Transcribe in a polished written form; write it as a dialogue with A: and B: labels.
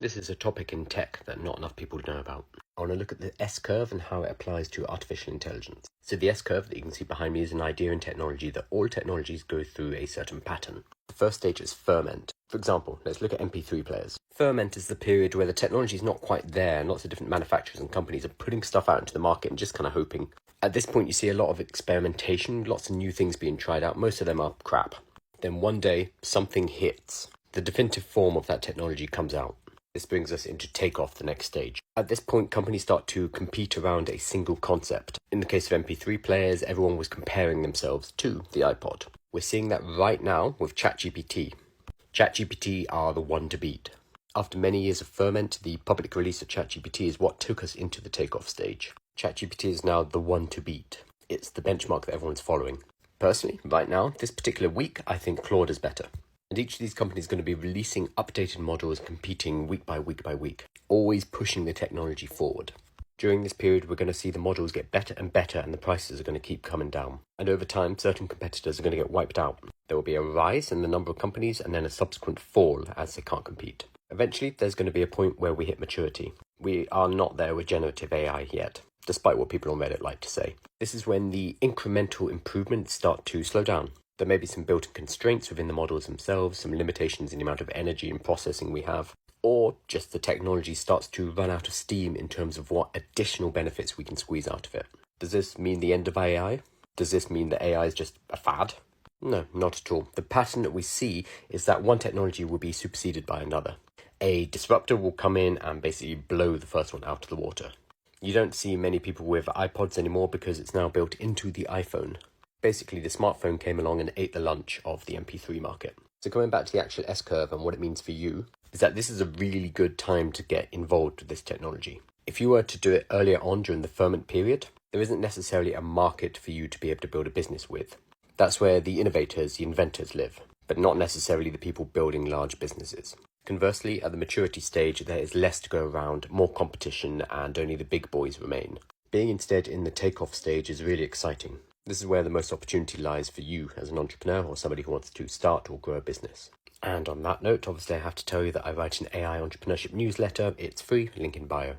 A: This is a topic in tech that not enough people know about. I want to look at the S-curve and how it applies to artificial intelligence. So the S-curve that you can see behind me is an idea in technology that all technologies go through a certain pattern. The first stage is ferment. For example, let's look at MP3 players. Ferment is the period where the technology is not quite there and lots of different manufacturers and companies are putting stuff out into the market and just kind of hoping. At this point you see a lot of experimentation, lots of new things being tried out, most of them are crap. Then one day something hits. The definitive form of that technology comes out. This brings us into takeoff, the next stage. At this point, companies start to compete around a single concept. In the case of MP3 players, everyone was comparing themselves to the iPod. We're seeing that right now with ChatGPT. ChatGPT are the one to beat. After many years of ferment, the public release of ChatGPT is what took us into the takeoff stage. ChatGPT is now the one to beat. It's the benchmark that everyone's following. Personally, right now, this particular week, I think Claude is better. And each of these companies is going to be releasing updated models, competing week by week by week, always pushing the technology forward. During this period, we're going to see the models get better and better and the prices are going to keep coming down. And over time, certain competitors are going to get wiped out. There will be a rise in the number of companies and then a subsequent fall as they can't compete. Eventually, there's going to be a point where we hit maturity. We are not there with generative AI yet, despite what people on Reddit like to say. This is when the incremental improvements start to slow down. There may be some built-in constraints within the models themselves, some limitations in the amount of energy and processing we have, or just the technology starts to run out of steam in terms of what additional benefits we can squeeze out of it. Does this mean the end of AI? Does this mean that AI is just a fad? No, not at all. The pattern that we see is that one technology will be superseded by another. A disruptor will come in and basically blow the first one out of the water. You don't see many people with iPods anymore because it's now built into the iPhone. Basically, the smartphone came along and ate the lunch of the MP3 market. So coming back to the actual S-curve and what it means for you, is that this is a really good time to get involved with this technology. If you were to do it earlier on during the ferment period, there isn't necessarily a market for you to be able to build a business with. That's where the innovators, the inventors live, but not necessarily the people building large businesses. Conversely, at the maturity stage, there is less to go around, more competition, and only the big boys remain. Being instead in the takeoff stage is really exciting. This is where the most opportunity lies for you as an entrepreneur or somebody who wants to start or grow a business. And on that note, obviously I have to tell you that I write an AI entrepreneurship newsletter. It's free, link in bio.